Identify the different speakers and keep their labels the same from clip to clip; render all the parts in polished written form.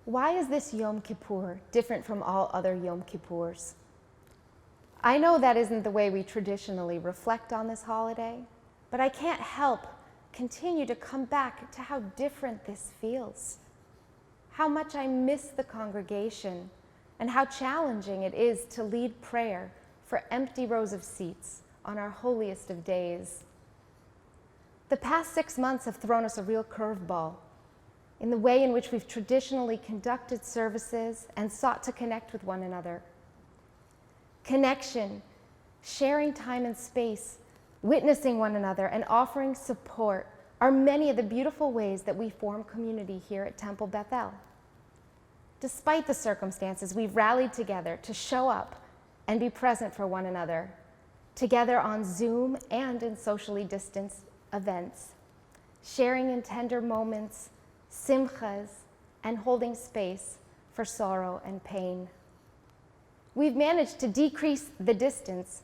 Speaker 1: Why is this Yom Kippur different from all other Yom Kippurs? I know that isn't the way we traditionally reflect on this holiday, but I can't help continue to come back to how different this feels, how much I miss the congregation, and how challenging it is to lead prayer for empty rows of seats on our holiest of days. The past 6 months have thrown us a real curveball in the way in which we've traditionally conducted services and sought to connect with one another. Connection, sharing time and space, witnessing one another, and offering support are many of the beautiful ways that we form community here at Temple Bethel. Despite the circumstances, we've rallied together to show up and be present for one another, together on Zoom and in socially distanced events, sharing in tender moments, simchas, and holding space for sorrow and pain. We've managed to decrease the distance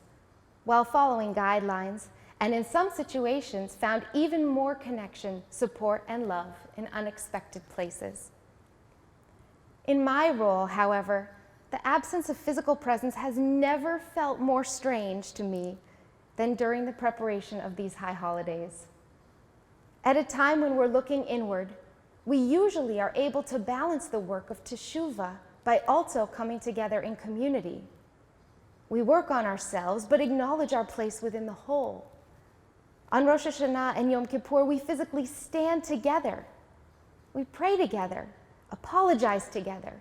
Speaker 1: while following guidelines, and in some situations found even more connection, support, and love in unexpected places. In my role, however, the absence of physical presence has never felt more strange to me than during the preparation of these high holidays. At a time when we're looking inward, we usually are able to balance the work of teshuvah by also coming together in community. We work on ourselves, but acknowledge our place within the whole. On Rosh Hashanah and Yom Kippur, we physically stand together. We pray together, apologize together,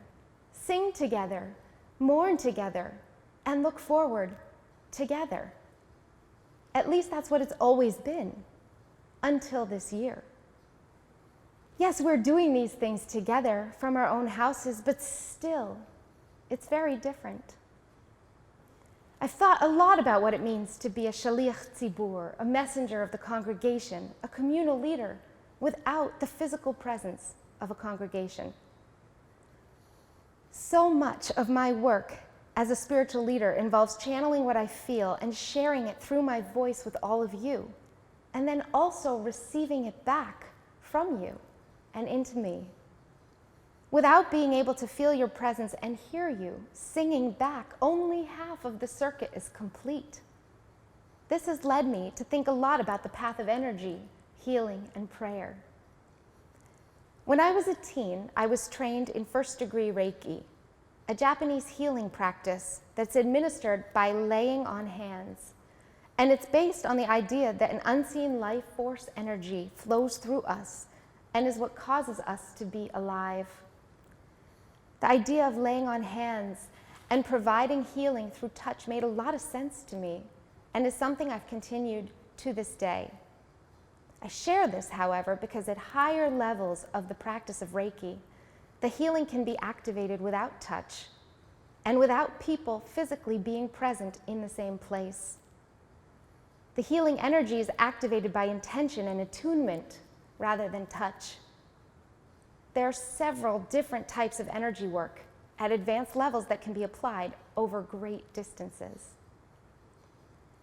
Speaker 1: sing together, mourn together, and look forward together. At least that's what it's always been, until this year. Yes, we're doing these things together from our own houses, but still, it's very different. I've thought a lot about what it means to be a shaliach tzibur, a messenger of the congregation, a communal leader, without the physical presence of a congregation. So much of my work as a spiritual leader involves channeling what I feel and sharing it through my voice with all of you, and then also receiving it back from you and into me. Without being able to feel your presence and hear you singing back, only half of the circuit is complete. This has led me to think a lot about the path of energy, healing, and prayer. When I was a teen, I was trained in first-degree Reiki, a Japanese healing practice that's administered by laying on hands. And it's based on the idea that an unseen life force energy flows through us and is what causes us to be alive. The idea of laying on hands and providing healing through touch made a lot of sense to me and is something I've continued to this day. I share this, however, because at higher levels of the practice of Reiki, the healing can be activated without touch and without people physically being present in the same place. The healing energy is activated by intention and attunement rather than touch. There are several different types of energy work at advanced levels that can be applied over great distances.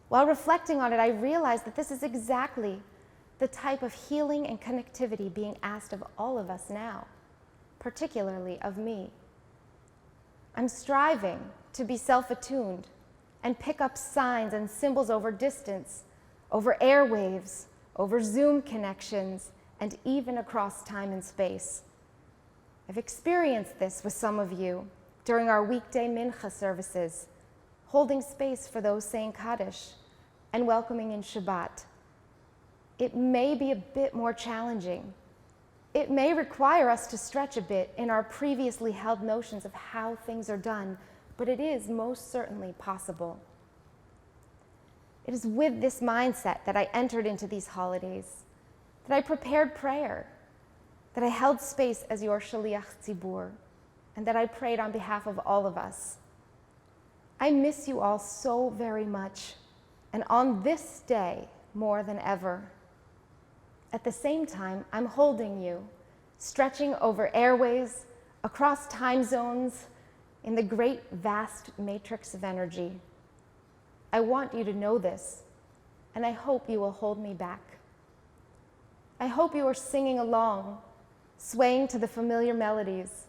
Speaker 1: While reflecting on it, I realized that this is exactly the type of healing and connectivity being asked of all of us now, particularly of me. I'm striving to be self-attuned and pick up signs and symbols over distance, over airwaves, over Zoom connections, and even across time and space. I've experienced this with some of you during our weekday mincha services, holding space for those saying Kaddish and welcoming in Shabbat. It may be a bit more challenging. It may require us to stretch a bit in our previously held notions of how things are done, but it is most certainly possible. It is with this mindset that I entered into these holidays, that I prepared prayer, that I held space as your shaliach tzibur, and that I prayed on behalf of all of us. I miss you all so very much, and on this day more than ever. At the same time, I'm holding you, stretching over airways, across time zones, in the great vast matrix of energy. I want you to know this, and I hope you will hold me back. I hope you are singing along, swaying to the familiar melodies,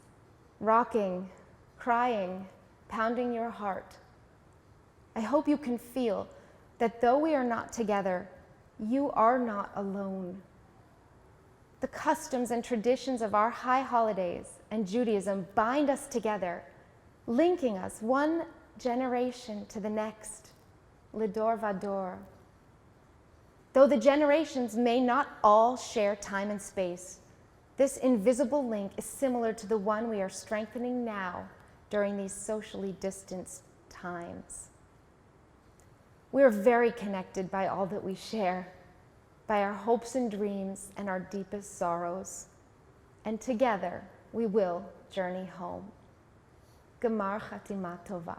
Speaker 1: rocking, crying, pounding your heart. I hope you can feel that though we are not together, you are not alone. The customs and traditions of our high holidays and Judaism bind us together, linking us one generation to the next, Lidor Vador. Though the generations may not all share time and space, this invisible link is similar to the one we are strengthening now during these socially distanced times. We are very connected by all that we share, by our hopes and dreams and our deepest sorrows. And together we will journey home. Gemar Chatima Tova.